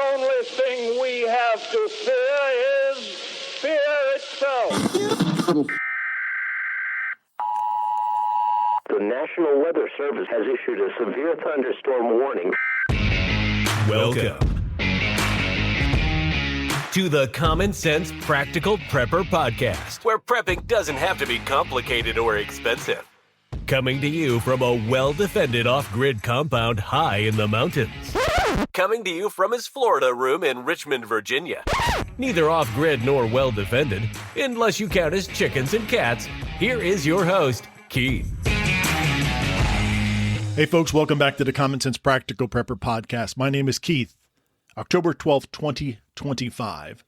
only thing we have to fear is fear itself. The National Weather Service has issued a severe thunderstorm warning. Welcome to the Common Sense Practical Prepper Podcast, where prepping doesn't have to be complicated or expensive. Coming to you from a well-defended off-grid compound high in the mountains. Coming to you from his Florida room in Richmond, Virginia. Neither off-grid nor well-defended, unless you count his chickens and cats. Here is your host, Keith. Hey folks, welcome back to the Common Sense Practical Prepper Podcast. My name is Keith, October 12th, 2025.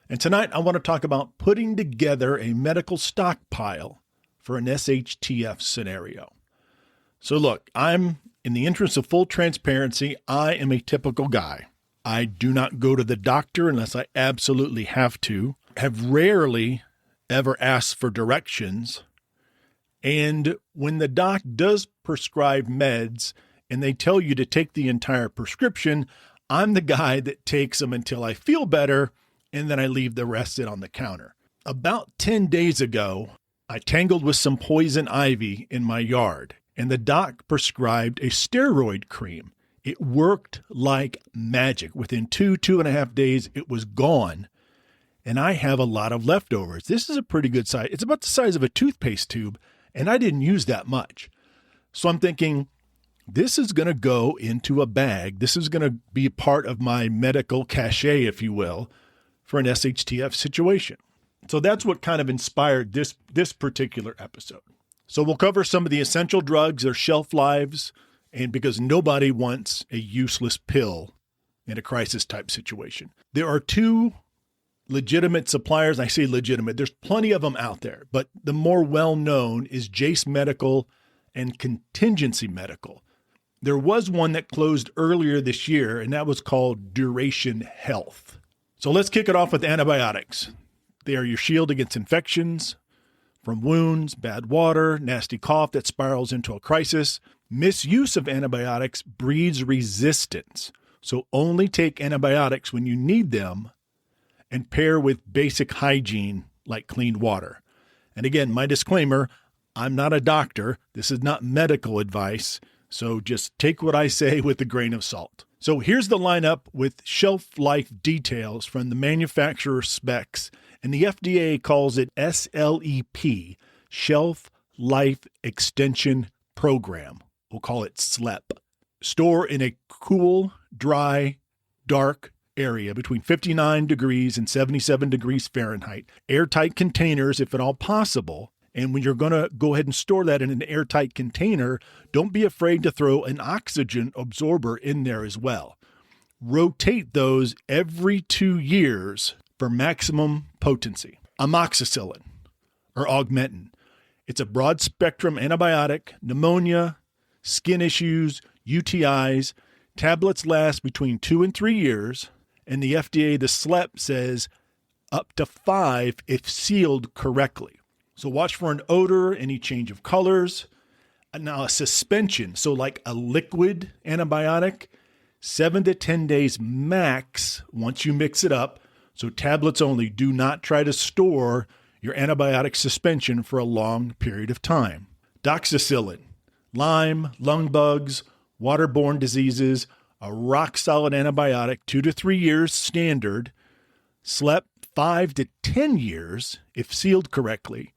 And tonight I want to talk about putting together a medical stockpile for an SHTF scenario. So look, in the interest of full transparency, I am a typical guy. I do not go to the doctor unless I absolutely have to, have rarely ever asked for directions. And when the doc does prescribe meds and they tell you to take the entire prescription, I'm the guy that takes them until I feel better, and then I leave the rest sit on the counter. About 10 days ago, I tangled with some poison ivy in my yard, and the doc prescribed a steroid cream. It worked like magic. Within 2.5 days, it was gone, and I have a lot of leftovers. This is a pretty good size. It's about the size of a toothpaste tube, and I didn't use that much. So I'm thinking, this is going to go into a bag. This is going to be part of my medical cachet, if you will, for an SHTF situation. So that's what kind of inspired this particular episode. So we'll cover some of the essential drugs, their shelf lives, and because nobody wants a useless pill in a crisis type situation. There are two legitimate suppliers. I say legitimate. There's plenty of them out there, but the more well-known is Jase Medical and Contingency Medical. There was one that closed earlier this year, and that was called Duration Health. So let's kick it off with antibiotics. They are your shield against infections from wounds, bad water, nasty cough that spirals into a crisis. Misuse of antibiotics breeds resistance. So only take antibiotics when you need them and pair with basic hygiene like clean water. And again, my disclaimer, I'm not a doctor. This is not medical advice. So just take what I say with a grain of salt. So here's the lineup with shelf life details from the manufacturer specs, and the FDA calls it SLEP, Shelf Life Extension Program. We'll call it SLEP. Store in a cool, dry, dark area between 59 degrees and 77 degrees Fahrenheit. Airtight containers, if at all possible. And when you're going to go ahead and store that in an airtight container, don't be afraid to throw an oxygen absorber in there as well. Rotate those every 2 years for maximum potency. Amoxicillin or Augmentin. It's a broad spectrum antibiotic, pneumonia, skin issues, UTIs. Tablets last between 2 and 3 years. And the FDA, the SLEP, says up to 5 if sealed correctly. So watch for an odor, any change of colors. Now a suspension, so like a liquid antibiotic, 7 to 10 days max once you mix it up. So tablets only. Do not try to store your antibiotic suspension for a long period of time. Doxycycline, Lyme, lung bugs, waterborne diseases, a rock-solid antibiotic, 2 to 3 years standard. SLEP, 5 to 10 years if sealed correctly.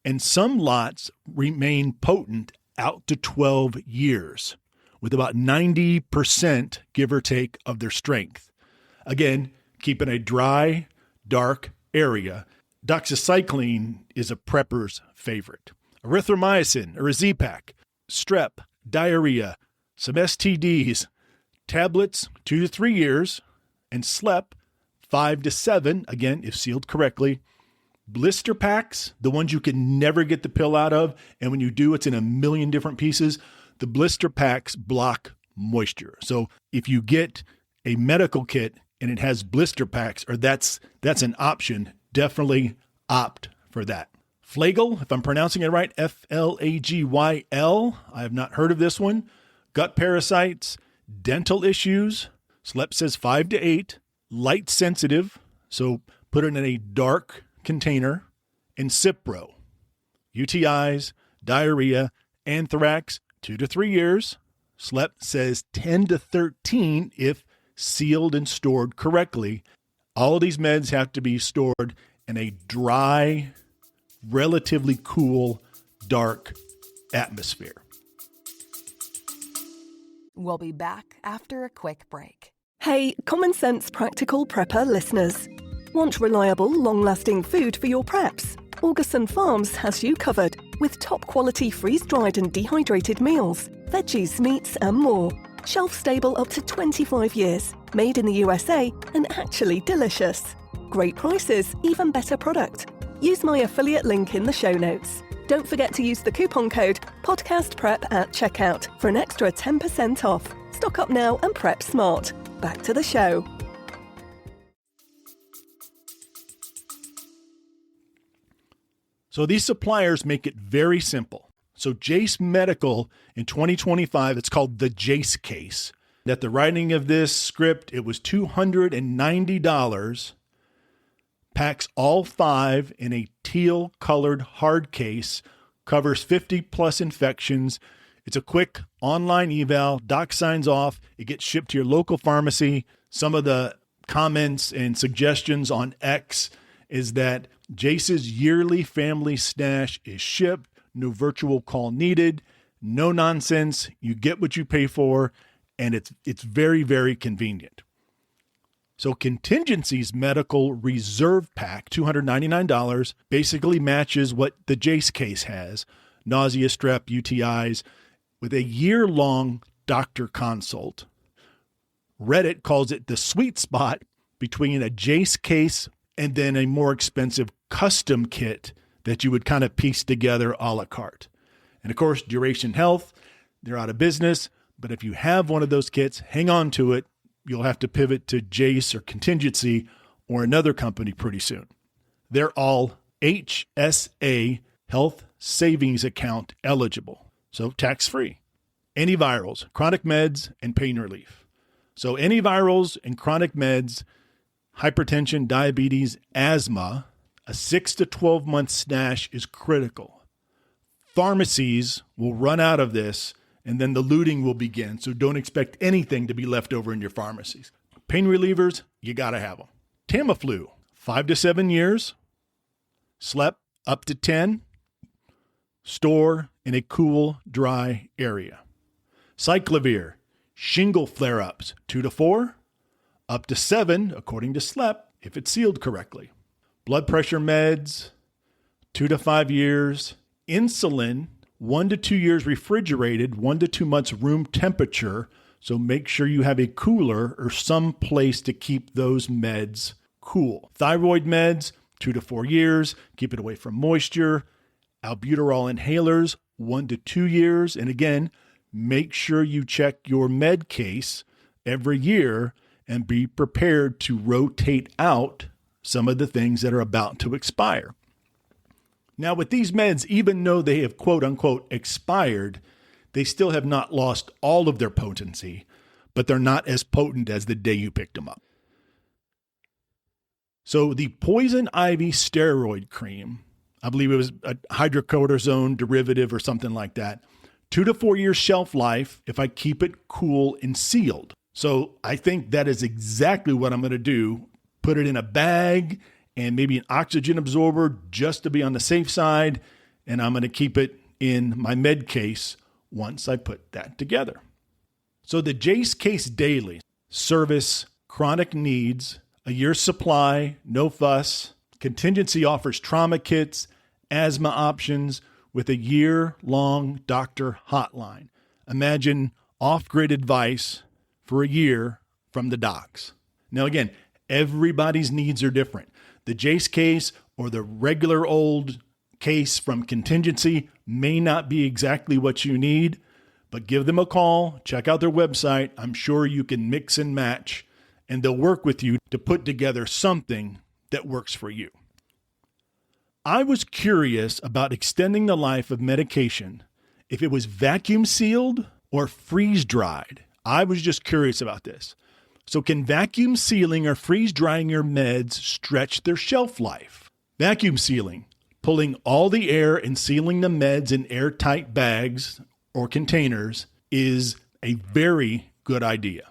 And some lots remain potent out to 12 years with about 90%, give or take, of their strength. Again, keep in a dry, dark area. Doxycycline is a prepper's favorite. Erythromycin or a Z-Pak, strep, diarrhea, some STDs, tablets 2 to 3 years, and SLEP 5 to 7, again, if sealed correctly. Blister packs, the ones you can never get the pill out of, and when you do, it's in a million different pieces. The blister packs block moisture. So if you get a medical kit and it has blister packs, or that's an option, definitely opt for that. Flagyl, if I'm pronouncing it right, Flagyl. I have not heard of this one. Gut parasites, dental issues, SLEP says 5 to 8, light sensitive, so put it in a dark container, and Cipro, UTIs, diarrhea, anthrax, 2 to 3 years. SLEP says 10 to 13 if sealed and stored correctly. All of these meds have to be stored in a dry, relatively cool, dark atmosphere. We'll be back after a quick break. Hey, Common Sense Practical Prepper listeners. Want reliable, long-lasting food for your preps? Augustin Farms has you covered with top-quality freeze-dried and dehydrated meals, veggies, meats, and more. Shelf-stable up to 25 years, made in the USA, and actually delicious. Great prices, even better product. Use my affiliate link in the show notes. Don't forget to use the coupon code PODCASTPREP at checkout for an extra 10% off. Stock up now and prep smart. Back to the show. So these suppliers make it very simple. So Jase Medical in 2025, it's called the Jase case. At the writing of this script, it was $290. Packs all 5 in a teal-colored hard case, covers 50-plus infections. It's a quick online eval. Doc signs off. It gets shipped to your local pharmacy. Some of the comments and suggestions on X is that Jase's yearly family stash is shipped. No virtual call needed. No nonsense. You get what you pay for, and it's very, very convenient. So Contingency's Medical Reserve Pack, $299, basically matches what the Jase case has. Nausea, strep, UTIs, with a year-long doctor consult. Reddit calls it the sweet spot between a Jase case and then a more expensive custom kit that you would kind of piece together a la carte. And of course, Duration Health, they're out of business, but if you have one of those kits, hang on to it. You'll have to pivot to Jase or Contingency or another company pretty soon. They're all HSA, Health Savings Account eligible, so tax-free. Antivirals, chronic meds, and pain relief. So antivirals and chronic meds, hypertension, diabetes, asthma, a 6 to 12 month stash is critical. Pharmacies will run out of this, and then the looting will begin, so don't expect anything to be left over in your pharmacies. Pain relievers, you got to have them. Tamiflu, 5 to 7 years. SLEP, up to 10. Store in a cool, dry area. Cyclovir, shingle flare-ups, 2 to 4. Up to 7, according to SLEP, if it's sealed correctly. Blood pressure meds, 2 to 5 years. Insulin, 1 to 2 years refrigerated, 1 to 2 months room temperature. So make sure you have a cooler or some place to keep those meds cool. Thyroid meds, 2 to 4 years. Keep it away from moisture. Albuterol inhalers, 1 to 2 years. And again, make sure you check your med case every year and be prepared to rotate out some of the things that are about to expire. Now, with these meds, even though they have quote-unquote expired, they still have not lost all of their potency, but they're not as potent as the day you picked them up. So the poison ivy steroid cream, I believe it was a hydrocortisone derivative or something like that, 2 to 4 years shelf life if I keep it cool and sealed. So I think that is exactly what I'm going to do. Put it in a bag and maybe an oxygen absorber just to be on the safe side. And I'm going to keep it in my med case once I put that together. So the Jase Case Daily, service chronic needs, a year's supply, no fuss. Contingency offers trauma kits, asthma options with a year-long doctor hotline. Imagine off-grid advice for a year from the docs. Now again, everybody's needs are different. The Jase case or the regular old case from Contingency may not be exactly what you need, but give them a call, check out their website. I'm sure you can mix and match, and they'll work with you to put together something that works for you. I was curious about extending the life of medication, if it was vacuum sealed or freeze dried. I was just curious about this. So can vacuum sealing or freeze drying your meds stretch their shelf life? Vacuum sealing, pulling all the air and sealing the meds in airtight bags or containers, is a very good idea.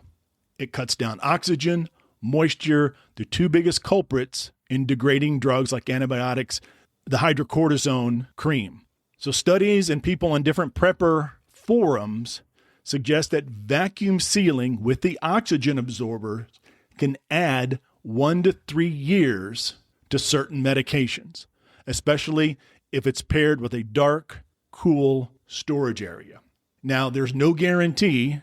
It cuts down oxygen, moisture, the two biggest culprits in degrading drugs like antibiotics, the hydrocortisone cream. So studies and people on different prepper forums suggest that vacuum sealing with the oxygen absorbers can add 1 to 3 years to certain medications, especially if it's paired with a dark, cool storage area. Now, there's no guarantee.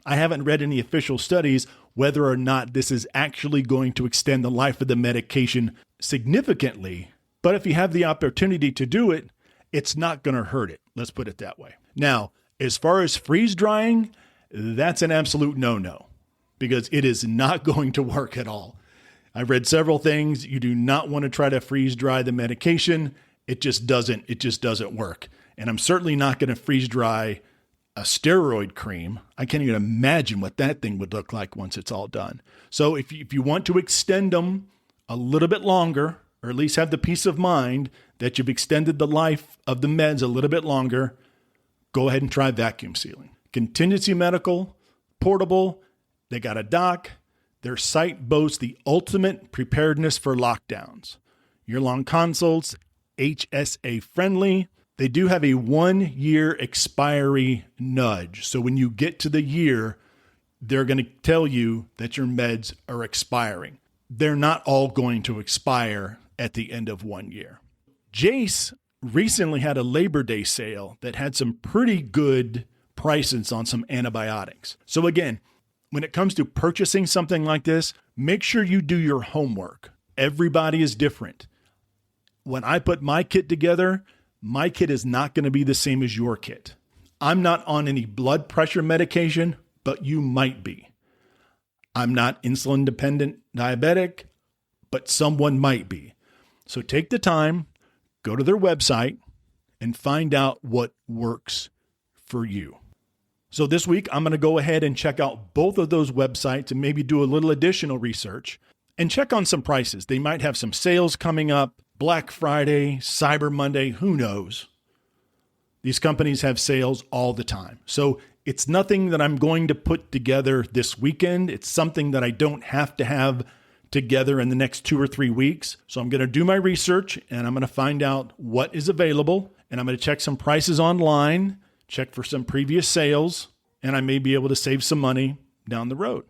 I haven't read any official studies whether or not this is actually going to extend the life of the medication significantly. But if you have the opportunity to do it, it's not going to hurt it. Let's put it that way. Now, as far as freeze drying, that's an absolute no-no because it is not going to work at all. I've read several things. You do not want to try to freeze dry the medication. It just doesn't work. And I'm certainly not going to freeze dry a steroid cream. I can't even imagine what that thing would look like once it's all done. So if you want to extend them a little bit longer, or at least have the peace of mind that you've extended the life of the meds a little bit longer, go ahead and try vacuum sealing. Contingency Medical, portable, they got a dock. Their site boasts the ultimate preparedness for lockdowns. Year-long consults, HSA friendly. They do have a 1-year expiry nudge. So when you get to the year, they're going to tell you that your meds are expiring. They're not all going to expire at the end of 1 year. Jase recently had a Labor Day sale that had some pretty good prices on some antibiotics. So again, when it comes to purchasing something like this, make sure you do your homework. Everybody is different. When I put my kit together, my kit is not going to be the same as your kit. I'm not on any blood pressure medication, but you might be. I'm not insulin dependent diabetic, but someone might be. So take the time, go to their website, and find out what works for you. So this week, I'm going to go ahead and check out both of those websites and maybe do a little additional research and check on some prices. They might have some sales coming up, Black Friday, Cyber Monday, who knows? These companies have sales all the time. So it's nothing that I'm going to put together this weekend. It's something that I don't have to have together in the next 2 or 3 weeks. So I'm going to do my research and I'm going to find out what is available. And I'm going to check some prices online, check for some previous sales, and I may be able to save some money down the road.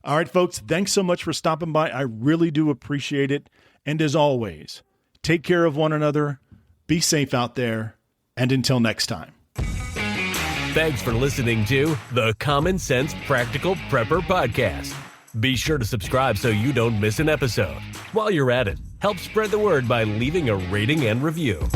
All right, folks, thanks so much for stopping by. I really do appreciate it. And as always, take care of one another, be safe out there, and until next time. Thanks for listening to the Common Sense Practical Prepper Podcast. Be sure to subscribe so you don't miss an episode. While you're at it, help spread the word by leaving a rating and review.